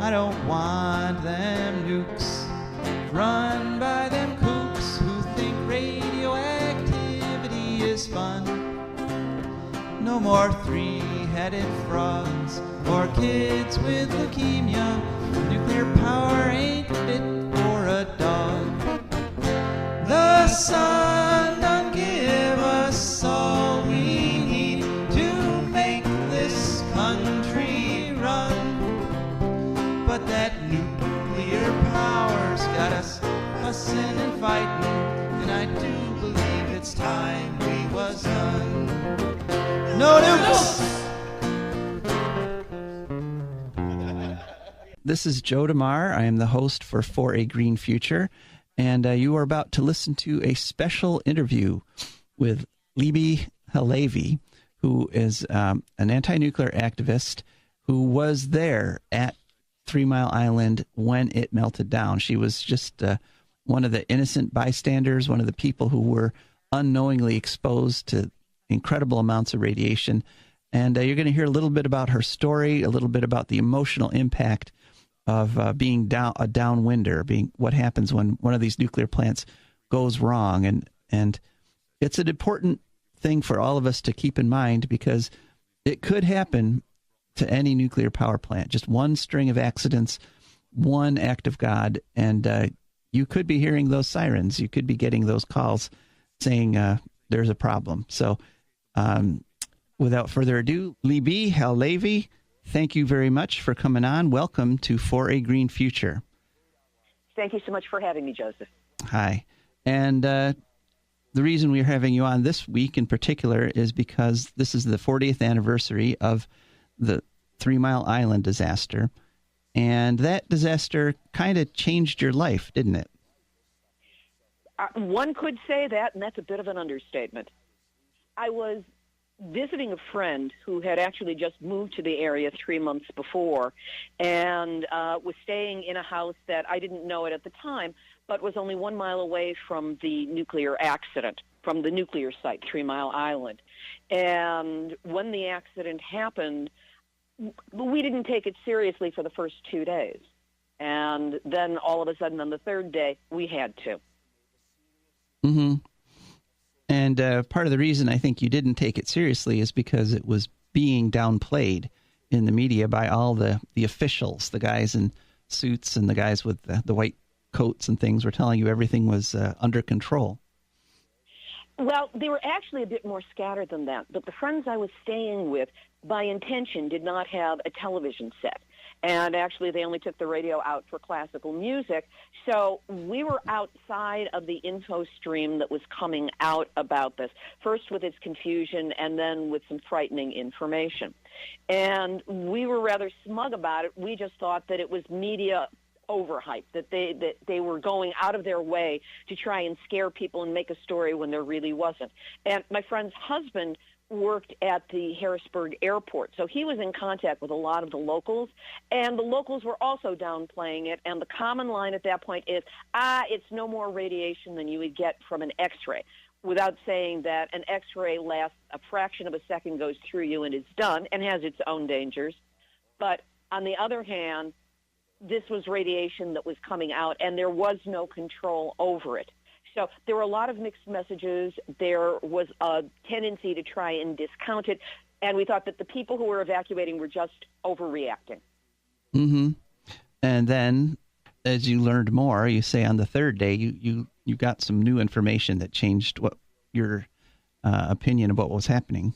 I don't want them nukes run by them kooks who think radioactivity is fun. No more three-headed frogs or kids with leukemia. Nuclear power ain't fit for a dog. The sun done give us all we need to make this country run. But that nuclear power's got us fussing and fighting, and I do believe it's time we was done. No nukes! This is Joe DeMar. I am the host for A Green Future, and you are about to listen to a special interview with Libbe HaLevy, who is an anti-nuclear activist who was there at 3 Mile Island when it melted down. She was just one of the innocent bystanders, one of the people who were unknowingly exposed to incredible amounts of radiation. And you're going to hear a little bit about her story, a little bit about the emotional impact of being a downwinder, being what happens when one of these nuclear plants goes wrong. And it's an important thing for all of us to keep in mind, because it could happen to any nuclear power plant. Just one string of accidents, one act of God, and you could be hearing those sirens. You could be getting those calls saying there's a problem. So without further ado, Libbe HaLevy, thank you very much for coming on. Welcome to For a Green Future. Thank you so much for having me, Joseph. Hi. And the reason we're having you on this week in particular is because this is the 40th anniversary of the 3 Mile Island disaster. And that disaster kind of changed your life, didn't it? One could say that, and that's a bit of an understatement. I was visiting a friend who had actually just moved to the area 3 months before, and was staying in a house that I didn't know it at the time, but was only 1 mile away from the nuclear accident, from the nuclear site, 3 Mile Island. And when the accident happened, we didn't take it seriously for the first 2 days. And then all of a sudden on the third day, we had to. Mm-hmm. And part of the reason I think you didn't take it seriously is because it was being downplayed in the media by all the officials, the guys in suits and the guys with the white coats and things were telling you everything was under control. Well, they were actually a bit more scattered than that. But the friends I was staying with, by intention, did not have a television set. And actually, they only took the radio out for classical music. So we were outside of the info stream that was coming out about this, first with its confusion and then with some frightening information. And we were rather smug about it. We just thought that it was media overhyped, that they were going out of their way to try and scare people and make a story when there really wasn't. And my friend's husband worked at the Harrisburg airport, so he was in contact with a lot of the locals, and the locals were also downplaying it, and the common line at that point is, it's no more radiation than you would get from an X-ray, without saying that an X-ray lasts a fraction of a second, goes through you, and it's done, and has its own dangers. But on the other hand, this was radiation that was coming out, and there was no control over it. So there were a lot of mixed messages. There was a tendency to try and discount it, and we thought that the people who were evacuating were just overreacting. Mm-hmm. And then, as you learned more, you say on the third day, you got some new information that changed what your opinion about what was happening.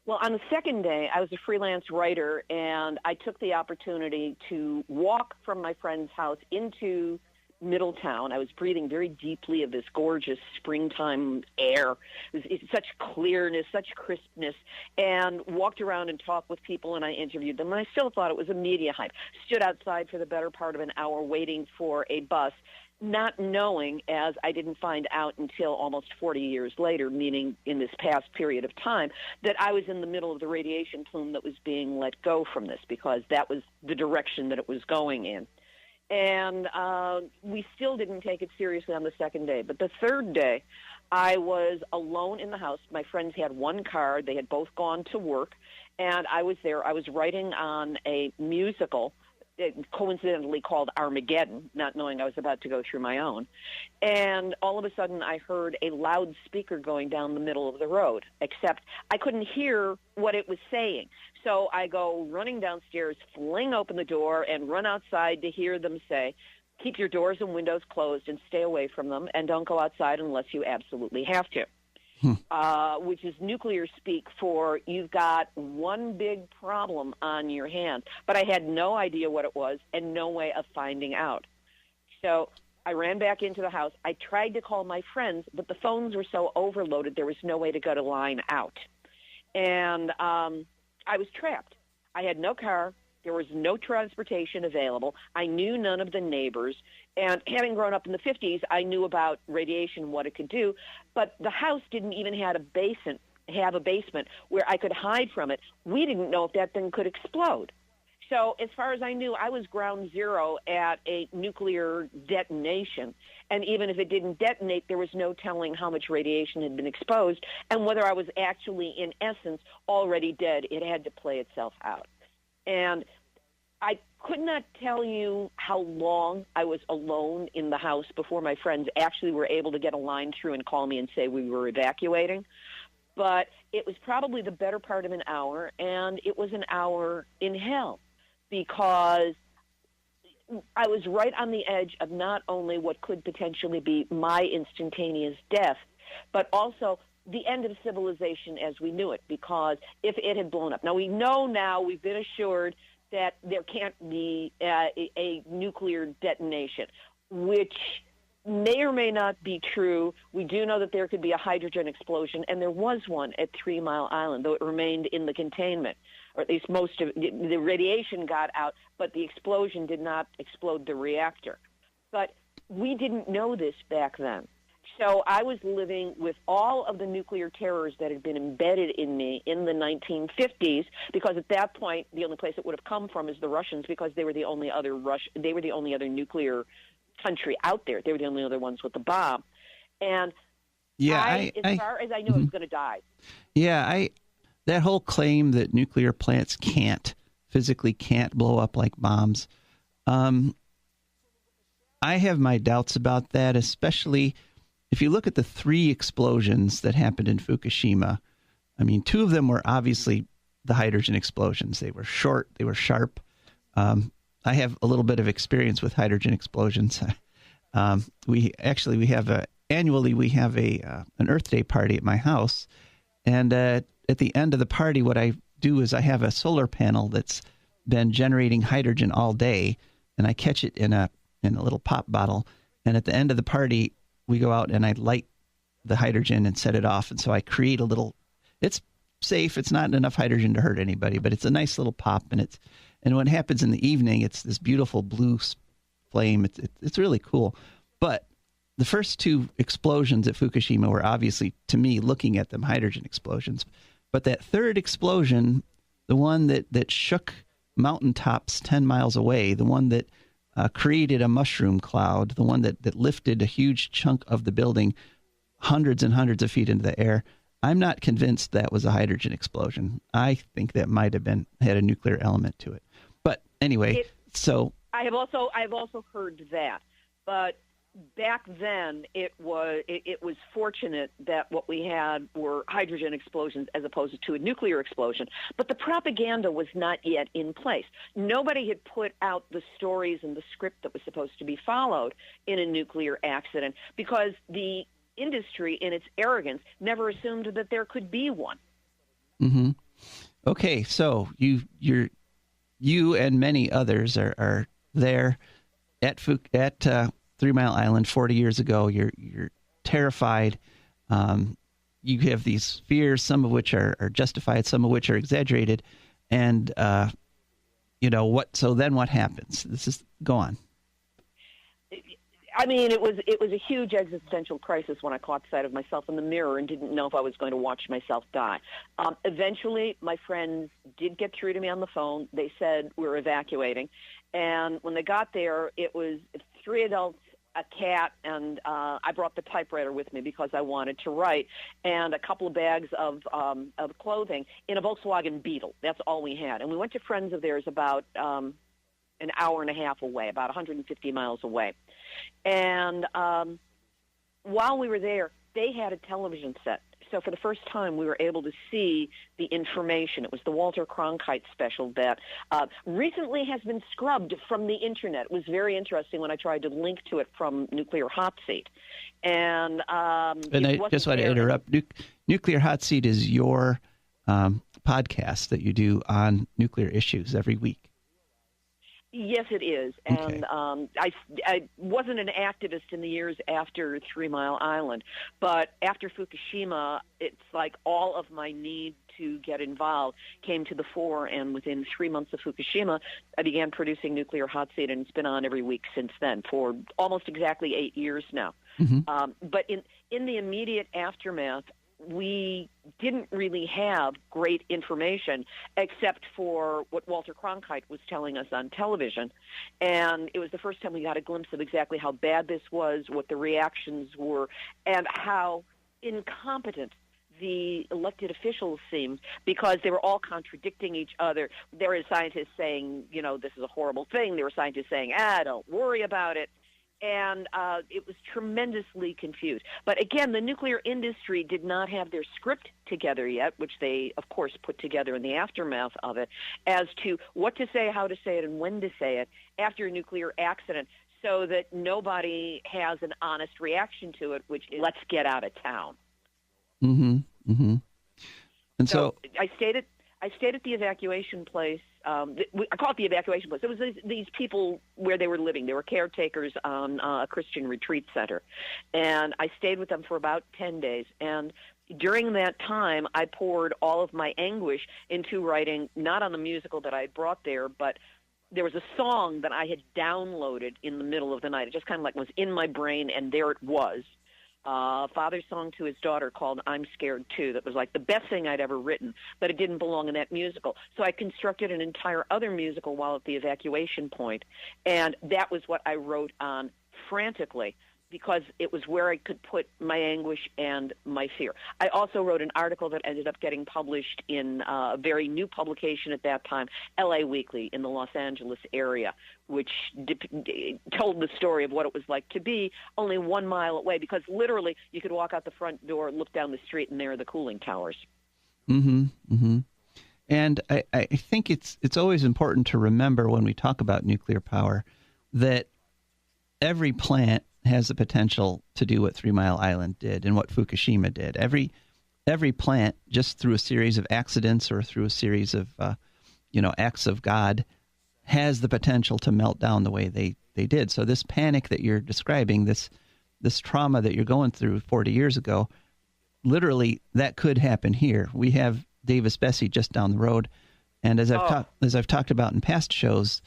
Well, on the second day, I was a freelance writer, and I took the opportunity to walk from my friend's house into Middletown. I was breathing very deeply of this gorgeous springtime air. It's such clearness, such crispness, and walked around and talked with people, and I interviewed them. And I still thought it was a media hype. Stood outside for the better part of an hour waiting for a bus, not knowing, as I didn't find out until almost 40 years later, meaning in this past period of time, that I was in the middle of the radiation plume that was being let go from this, because that was the direction that it was going in. And we still didn't take it seriously on the second day. But the third day, I was alone in the house. My friends had one car. They had both gone to work, and I was there. I was writing on a musical. coincidentally called Armageddon, not knowing I was about to go through my own. And all of a sudden I heard a loudspeaker going down the middle of the road, except I couldn't hear what it was saying. So I go running downstairs, fling open the door, and run outside to hear them say, keep your doors and windows closed and stay away from them, and don't go outside unless you absolutely have to. Which is nuclear speak for you've got one big problem on your hands. But I had no idea what it was and no way of finding out. So I ran back into the house. I tried to call my friends, but the phones were so overloaded there was no way to go to line out. And I was trapped. I had no car. There was no transportation available. I knew none of the neighbors. And having grown up in the 50s, I knew about radiation, what it could do. But the house didn't even have a basement where I could hide from it. We didn't know if that thing could explode. So as far as I knew, I was ground zero at a nuclear detonation. And even if it didn't detonate, there was no telling how much radiation had been exposed and whether I was actually, in essence, already dead. It had to play itself out. And I could not tell you how long I was alone in the house before my friends actually were able to get a line through and call me and say we were evacuating. But it was probably the better part of an hour, and it was an hour in hell because I was right on the edge of not only what could potentially be my instantaneous death, but also the end of civilization as we knew it, because if it had blown up. Now, we know now, we've been assured that there can't be a nuclear detonation, which may or may not be true. We do know that there could be a hydrogen explosion, and there was one at 3 Mile Island, though it remained in the containment, or at least most of the radiation got out, but the explosion did not explode the reactor. But we didn't know this back then. So I was living with all of the nuclear terrors that had been embedded in me in the 1950s, because at that point the only place it would have come from is the Russians, because they were the only other nuclear country out there. They were the only other ones with the bomb. And as far as I knew, I was going to die. Yeah, that whole claim that nuclear plants physically can't blow up like bombs, I have my doubts about that, especially if you look at the 3 explosions that happened in Fukushima. I mean, 2 of them were obviously the hydrogen explosions. They were short, they were sharp. I have a little bit of experience with hydrogen explosions. Annually we have an Earth Day party at my house, and at the end of the party, what I do is I have a solar panel that's been generating hydrogen all day, and I catch it in a little pop bottle, and at the end of the party, we go out and I light the hydrogen and set it off. And so I create it's safe. It's not enough hydrogen to hurt anybody, but it's a nice little pop. And what happens in the evening, it's this beautiful blue flame. It's really cool. But the first 2 explosions at Fukushima were obviously, to me, looking at them, hydrogen explosions. But that 3rd explosion, the one that shook mountaintops 10 miles away, the one that created a mushroom cloud, the one that lifted a huge chunk of the building hundreds and hundreds of feet into the air, I'm not convinced that was a hydrogen explosion. I think that might have had a nuclear element to it. But anyway, I have also heard that. But back then, it was fortunate that what we had were hydrogen explosions as opposed to a nuclear explosion. But the propaganda was not yet in place. Nobody had put out the stories and the script that was supposed to be followed in a nuclear accident, because the industry, in its arrogance, never assumed that there could be one. Mm-hmm. Okay, so you and many others are there at 3 Mile Island 40 years ago. You're terrified. You have these fears, some of which are justified, some of which are exaggerated. And so then what happens? Go on. I mean, it was a huge existential crisis when I caught sight of myself in the mirror and didn't know if I was going to watch myself die. Eventually, my friends did get through to me on the phone. They said we're evacuating. And when they got there, it was 3 adults, a cat, and I brought the typewriter with me because I wanted to write, and a couple of bags of clothing in a Volkswagen Beetle. That's all we had. And we went to friends of theirs about an hour and a half away, about 150 miles away. And while we were there, they had a television set. So for the first time, we were able to see the information. It was the Walter Cronkite special that recently has been scrubbed from the Internet. It was very interesting when I tried to link to it from Nuclear Hot Seat. And I just want to interrupt. Nuclear Hot Seat is your podcast that you do on nuclear issues every week. Yes, it is. And I wasn't an activist in the years after 3 Mile Island, but after Fukushima, it's like all of my need to get involved came to the fore, and within 3 months of Fukushima, I began producing Nuclear Hot Seat, and it's been on every week since then for almost exactly 8 years now. Mm-hmm. But in the immediate aftermath, we didn't really have great information except for what Walter Cronkite was telling us on television. And it was the first time we got a glimpse of exactly how bad this was, what the reactions were, and how incompetent the elected officials seemed, because they were all contradicting each other. There were scientists saying, this is a horrible thing. There were scientists saying, don't worry about it. And it was tremendously confused. But again, the nuclear industry did not have their script together yet, which they, of course, put together in the aftermath of it, as to what to say, how to say it, and when to say it after a nuclear accident, so that nobody has an honest reaction to it, which is, let's get out of town. Mm-hmm. Mm-hmm. And so I stayed at the evacuation place. I call it the evacuation place. It was these people where they were living. They were caretakers on a Christian retreat center. And I stayed with them for about 10 days. And during that time, I poured all of my anguish into writing, not on the musical that I had brought there, but there was a song that I had downloaded in the middle of the night. It just kind of like was in my brain, and there it was. Father's song to his daughter called I'm Scared Too. That was like the best thing I'd ever written, but it didn't belong in that musical. So I constructed an entire other musical while at the evacuation point, and that was what I wrote on frantically, because it was where I could put my anguish and my fear. I also wrote an article that ended up getting published in a very new publication at that time, LA Weekly, in the Los Angeles area, which told the story of what it was like to be only 1 mile away, because literally you could walk out the front door, look down the street, and there are the cooling towers. Mm-hmm. Mm-hmm. And I think it's always important to remember when we talk about nuclear power that every plant has the potential to do what 3 Mile Island did and what Fukushima did. Every plant, just through a series of accidents or through a series of acts of God, has the potential to melt down the way they did. So this panic that you're describing, this trauma that you're going through 40 years ago, literally that could happen here. We have Davis-Besse just down the road, and as I've talked about in past shows,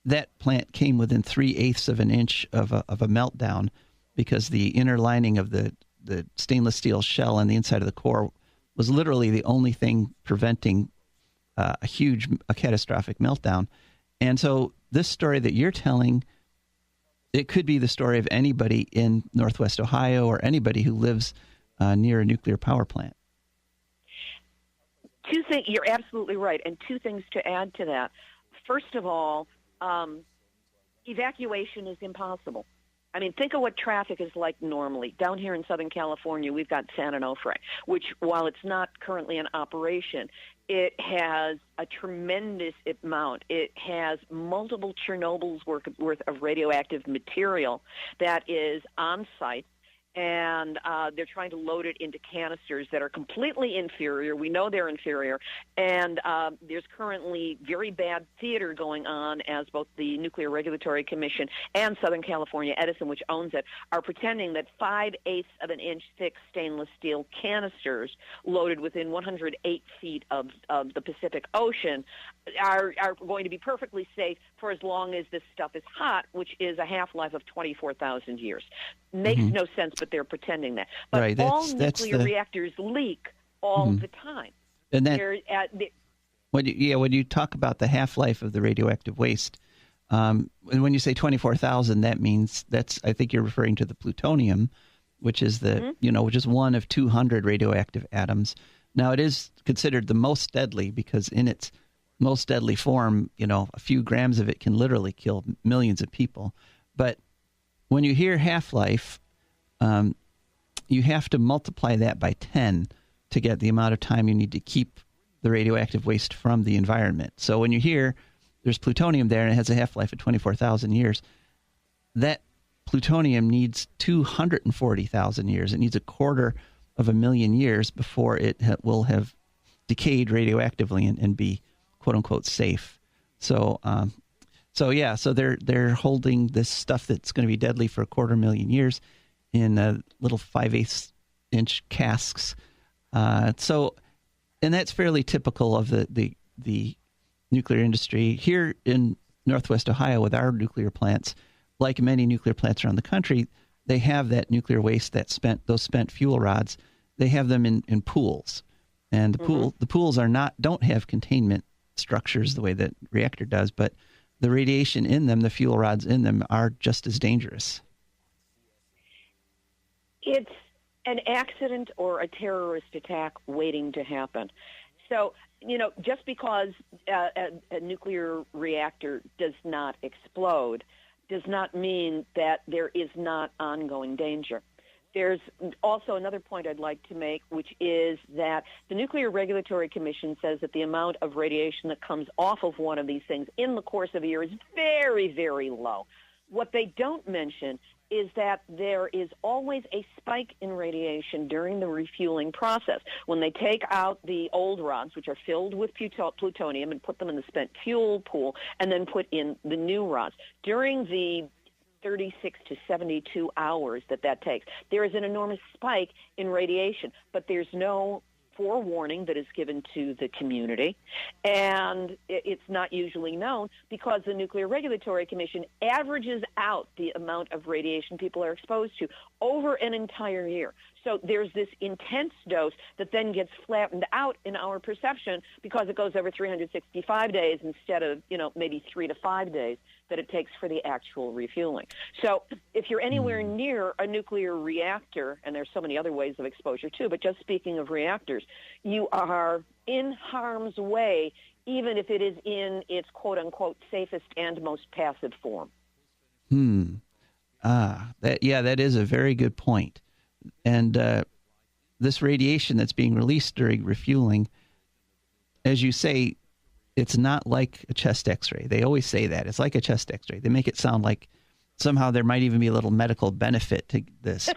that plant came within 3/8 of an inch of a meltdown, because the inner lining of the stainless steel shell on the inside of the core was literally the only thing preventing a catastrophic meltdown. And so this story that you're telling, it could be the story of anybody in Northwest Ohio or anybody who lives near a nuclear power plant. Two things, you're absolutely right, and two things to add to that. First of all, evacuation is impossible. I mean, think of what traffic is like normally. Down here in Southern California, we've got San Onofre, which, while it's not currently in operation, it has a tremendous amount. It has multiple Chernobyl's worth of radioactive material that is on site. And they're trying to load it into canisters that are completely inferior. We know they're inferior. And there's currently very bad theater going on, as both the Nuclear Regulatory Commission and Southern California Edison, which owns it, are pretending that 5/8 of an inch thick stainless steel canisters loaded within 108 feet of the Pacific Ocean are going to be perfectly safe for as long as this stuff is hot, which is a half-life of 24,000 years. Makes no sense, but they're pretending that. But right, all nuclear reactors leak all the time. And that, when you talk about the half-life of the radioactive waste, and when you say 24,000, that means I think you're referring to the plutonium, which is which is one of 200 radioactive atoms. Now, it is considered the most deadly because in its most deadly form, a few grams of it can literally kill millions of people. But when you hear half-life, you have to multiply that by 10 to get the amount of time you need to keep the radioactive waste from the environment. So when you hear there's plutonium there and it has a half-life of 24,000 years, that plutonium needs 240,000 years. It needs 250,000 years before it will have decayed radioactively and be quote-unquote safe. So they're holding this stuff that's going to be deadly for 250,000 years in little 5/8 inch casks. And that's fairly typical of the nuclear industry. Here in Northwest Ohio with our nuclear plants, like many nuclear plants around the country, they have that nuclear waste, those spent fuel rods, they have them in pools. And the pools don't have containment structures the way that reactor does, but the radiation in them, the fuel rods in them, are just as dangerous. It's an accident or a terrorist attack waiting to happen. So, just because a nuclear reactor does not explode does not mean that there is not ongoing danger. There's also another point I'd like to make, which is that the Nuclear Regulatory Commission says that the amount of radiation that comes off of one of these things in the course of a year is very, very low. What they don't mention is that there is always a spike in radiation during the refueling process. When they take out the old rods, which are filled with plutonium, and put them in the spent fuel pool, and then put in the new rods, during the 36 to 72 hours that takes, there is an enormous spike in radiation, but there's no forewarning that is given to the community, and it's not usually known because the Nuclear Regulatory Commission averages out the amount of radiation people are exposed to over an entire year. So there's this intense dose that then gets flattened out in our perception because it goes over 365 days instead of, maybe 3 to 5 days that it takes for the actual refueling. So if you're anywhere near a nuclear reactor, and there's so many other ways of exposure too, but just speaking of reactors, you are in harm's way, even if it is in its quote-unquote safest and most passive form. That is a very good point. And this radiation that's being released during refueling, as you say, it's not like a chest x-ray. They always say that. It's like a chest x-ray. They make it sound like somehow there might even be a little medical benefit to this.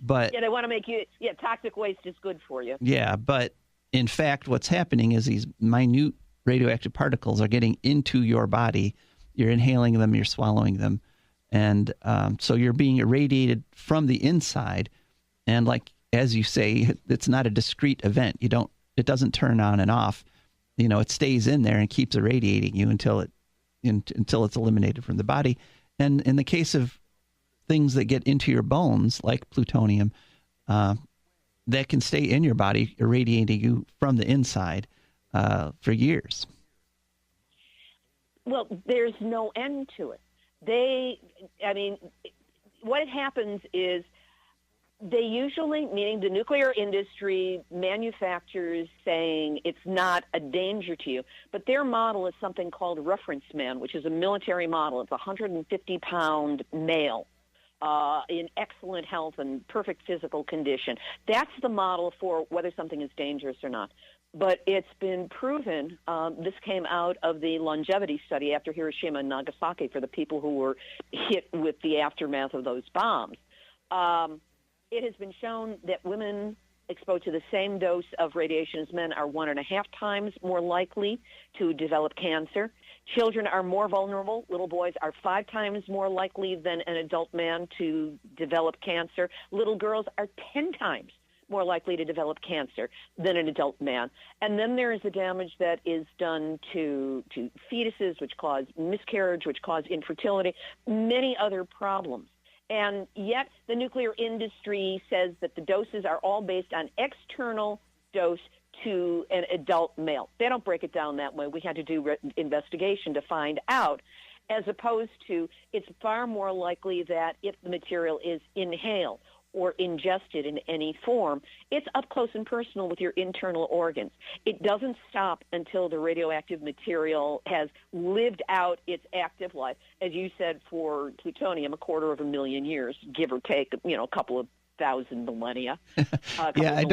But they want to make you, toxic waste is good for you. Yeah, but in fact, what's happening is these minute radioactive particles are getting into your body. You're inhaling them, you're swallowing them. And so you're being irradiated from the inside. And as you say, it's not a discrete event. It doesn't turn on and off. It stays in there and keeps irradiating you until it's eliminated from the body. And in the case of things that get into your bones, like plutonium, that can stay in your body, irradiating you from the inside for years. Well, there's no end to it. What happens is they usually, meaning the nuclear industry, manufacturers saying it's not a danger to you, but their model is something called Reference Man, which is a military model. It's a 150-pound male in excellent health and perfect physical condition. That's the model for whether something is dangerous or not. But it's been proven, this came out of the longevity study after Hiroshima and Nagasaki for the people who were hit with the aftermath of those bombs. It has been shown that women exposed to the same dose of radiation as men are 1.5 times more likely to develop cancer. Children are more vulnerable. Little boys are 5 times more likely than an adult man to develop cancer. Little girls are 10 times more likely to develop cancer than an adult man. And then there is the damage that is done to fetuses, which cause miscarriage, which cause infertility, many other problems. And yet the nuclear industry says that the doses are all based on external dose to an adult male. They don't break it down that way. We had to do investigation to find out, as opposed to it's far more likely that if the material is inhaled or ingested in any form, it's up close and personal with your internal organs. It doesn't stop until the radioactive material has lived out its active life. As you said, for plutonium, 250,000 years, give or take, a couple of thousand millennia. I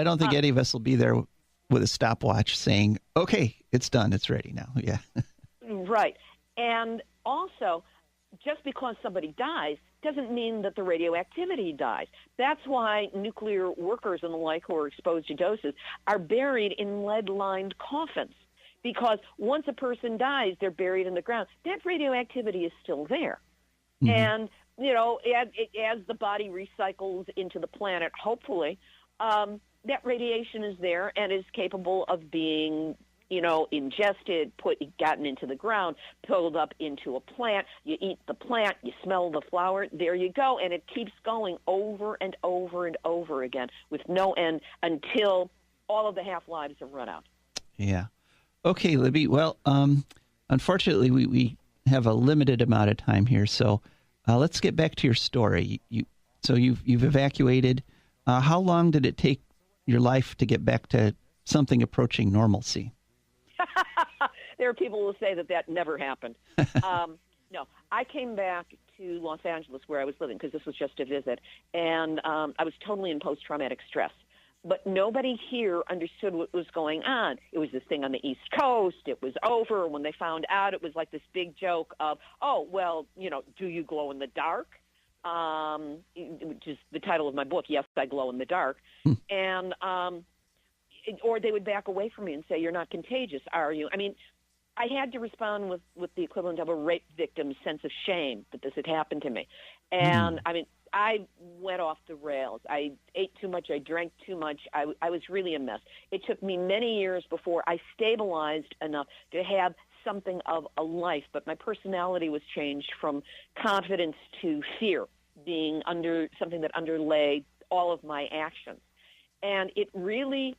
don't think any of us will be there with a stopwatch saying, okay, it's done, it's ready now. Yeah. Right. And also, just because somebody dies doesn't mean that the radioactivity dies. That's why nuclear workers and the like who are exposed to doses are buried in lead-lined coffins, because once a person dies, they're buried in the ground. That radioactivity is still there. Mm-hmm. And, as the body recycles into the planet, hopefully, that radiation is there and is capable of being ingested, gotten into the ground, pulled up into a plant. You eat the plant, you smell the flower, there you go, and it keeps going over and over and over again with no end until all of the half-lives have run out. Yeah. Okay, Libby. Well, unfortunately, we have a limited amount of time here, so let's get back to your story. You've evacuated. How long did it take your life to get back to something approaching normalcy? There are people who say that never happened. No, I came back to Los Angeles where I was living because this was just a visit, and I was totally in post-traumatic stress. But nobody here understood what was going on. It was this thing on the East Coast. It was over. When they found out, it was like this big joke of, do you glow in the dark? Which is the title of my book, Yes, I Glow in the Dark. And or they would back away from me and say, you're not contagious, are you? I mean, I had to respond with the equivalent of a rape victim's sense of shame that this had happened to me. And, I went off the rails. I ate too much. I drank too much. I was really a mess. It took me many years before I stabilized enough to have something of a life, but my personality was changed from confidence to fear, being under something that underlay all of my actions. And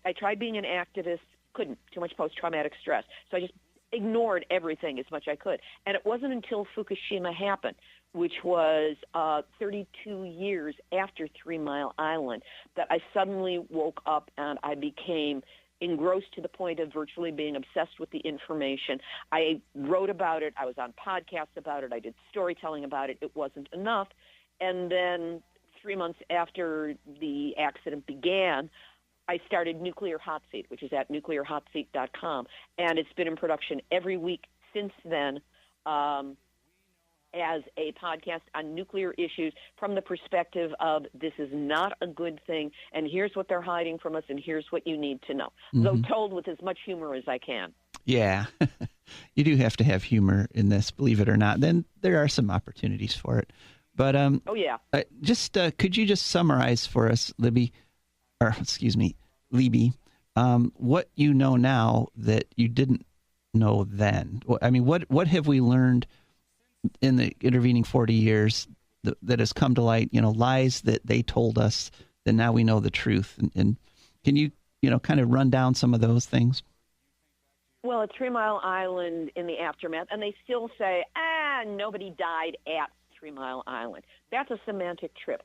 I tried being an activist, couldn't, too much post-traumatic stress. So I just ignored everything as much as I could. And it wasn't until Fukushima happened, which was 32 years after 3 Mile Island, that I suddenly woke up and I became engrossed to the point of virtually being obsessed with the information. I wrote about it. I was on podcasts about it. I did storytelling about it. It wasn't enough. And then 3 months after the accident began, I started Nuclear Hot Seat, which is at nuclearhotseat.com, and it's been in production every week since then as a podcast on nuclear issues from the perspective of this is not a good thing, and here's what they're hiding from us, and here's what you need to know, though told with as much humor as I can. Yeah, you do have to have humor in this, believe it or not. Then there are some opportunities for it. But could you just summarize for us, Libby, what you know now that you didn't know then? I mean, what have we learned in the intervening 40 years that has come to light? Lies that they told us that now we know the truth. And can you kind of run down some of those things? Well, at 3 Mile Island in the aftermath, and they still say, nobody died at 3 Mile Island. That's a semantic trick,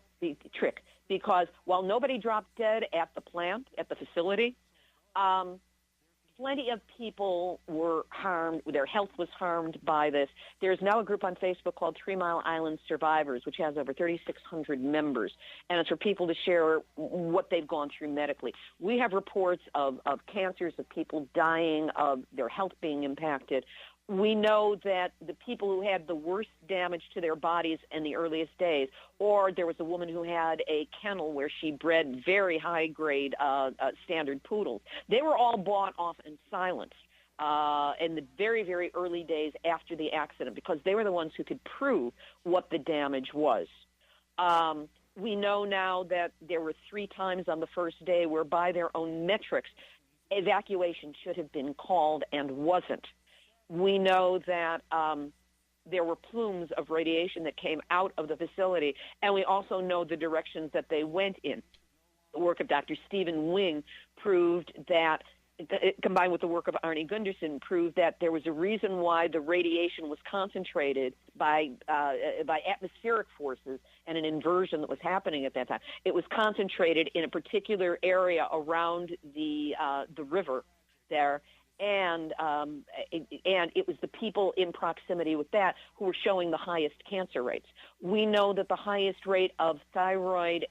because while nobody dropped dead at the plant, at the facility, plenty of people were harmed. Their health was harmed by this. There's now a group on Facebook called 3 Mile Island Survivors, which has over 3,600 members, and it's for people to share what they've gone through medically. We have reports of cancers, of people dying, of their health being impacted. We know that the people who had the worst damage to their bodies in the earliest days, or there was a woman who had a kennel where she bred very high-grade standard poodles. They were all bought off and silenced in the very, very early days after the accident because they were the ones who could prove what the damage was. We know now that there were 3 times on the first day where by their own metrics, evacuation should have been called and wasn't. We know that there were plumes of radiation that came out of the facility, and we also know the directions that they went in. The work of Dr. Stephen Wing proved that combined with the work of Arnie Gunderson, proved that there was a reason why the radiation was concentrated by atmospheric forces and an inversion that was happening at that time. It was concentrated in a particular area around the river there, and it was the people in proximity with that who were showing the highest cancer rates. We know that the highest rate of thyroid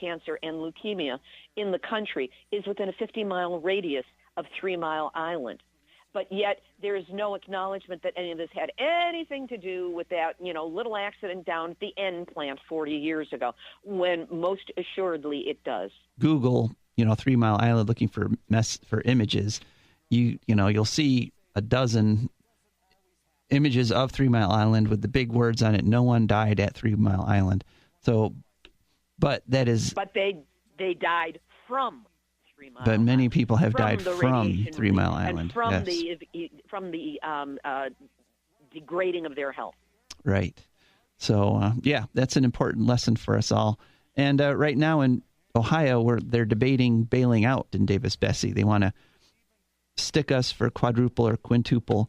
cancer and leukemia in the country is within a 50-mile radius of 3 Mile Island. But yet there is no acknowledgement that any of this had anything to do with that, little accident down at the N plant 40 years ago, when most assuredly it does. Google, 3 Mile Island, looking for images. You'll see a dozen images of 3 Mile Island with the big words on it. No one died at 3 Mile Island. So, but that is. But they died from 3 Mile. But many people have died from 3 Mile Island, and from the degrading of their health. Right. So that's an important lesson for us all. And right now in Ohio, where they're debating bailing out in Davis-Besse, they want to stick us for quadruple or quintuple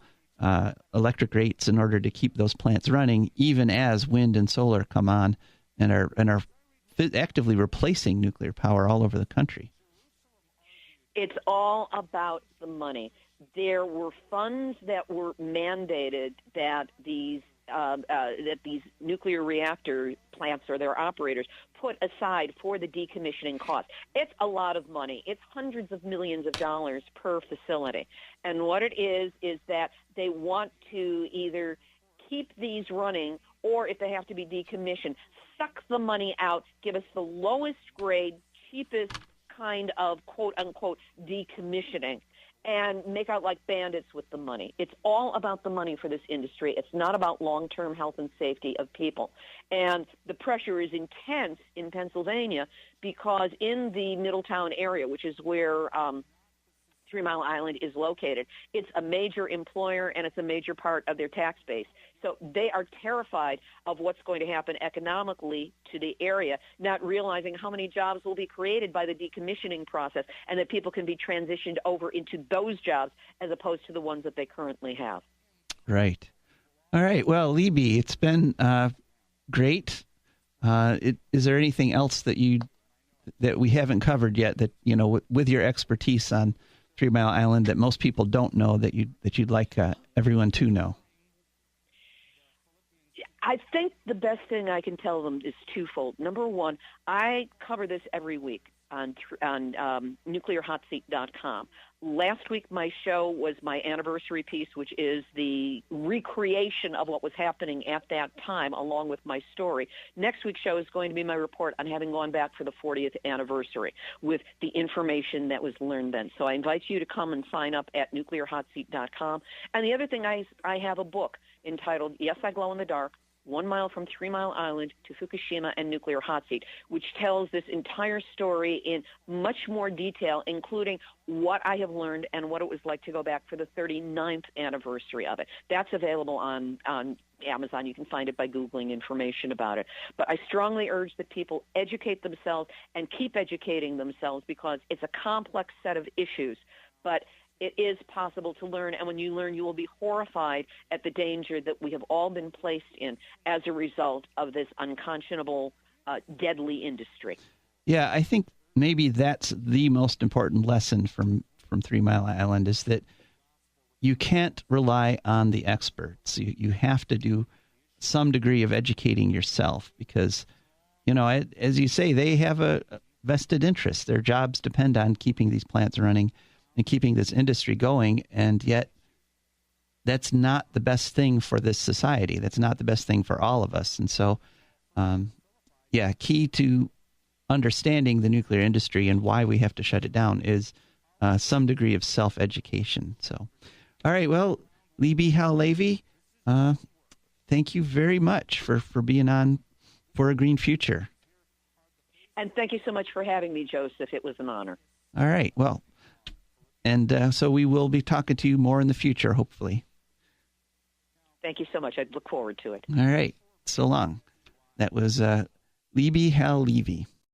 electric rates in order to keep those plants running, even as wind and solar come on and are actively replacing nuclear power all over the country. It's all about the money. There were funds that were mandated that these nuclear reactor plants or their operators put aside for the decommissioning cost. It's a lot of money. It's hundreds of millions of dollars per facility. And what it is that they want to either keep these running, or if they have to be decommissioned, suck the money out, give us the lowest grade, cheapest kind of quote-unquote decommissioning, and make out like bandits with the money. It's all about the money for this industry. It's not about long-term health and safety of people. And the pressure is intense in Pennsylvania because in the Middletown area, which is where 3 Mile Island is located, it's a major employer and it's a major part of their tax base. So they are terrified of what's going to happen economically to the area, not realizing how many jobs will be created by the decommissioning process and that people can be transitioned over into those jobs as opposed to the ones that they currently have. Right. All right. Well, Libbe, it's been great. Is there anything else that we haven't covered yet that, with your expertise on 3 Mile Island that most people don't know that you'd like everyone to know? I think the best thing I can tell them is twofold. Number one, I cover this every week on nuclearhotseat.com. Last week, my show was my anniversary piece, which is the recreation of what was happening at that time, along with my story. Next week's show is going to be my report on having gone back for the 40th anniversary with the information that was learned then. So I invite you to come and sign up at nuclearhotseat.com. And the other thing, I have a book entitled Yes, I Glow in the Dark, 1 Mile from 3 Mile Island to Fukushima and Nuclear Hot Seat, which tells this entire story in much more detail, including what I have learned and what it was like to go back for the 39th anniversary of it. That's available on Amazon. You can find it by Googling information about it. But I strongly urge that people educate themselves and keep educating themselves because it's a complex set of issues. But it is possible to learn, and when you learn, you will be horrified at the danger that we have all been placed in as a result of this unconscionable, deadly industry. Yeah, I think maybe that's the most important lesson from 3 Mile Island is that you can't rely on the experts. You have to do some degree of educating yourself because, as you say, they have a vested interest. Their jobs depend on keeping these plants running and keeping this industry going, and yet that's not the best thing for this society. That's not the best thing for all of us. And so, key to understanding the nuclear industry and why we have to shut it down is some degree of self-education. So, all right, well, Libbe HaLevy, thank you very much for being on For a Green Future. And thank you so much for having me, Joseph. It was an honor. All right, well, and so we will be talking to you more in the future, hopefully. Thank you so much. I look forward to it. All right. So long. That was Libbe HaLevy.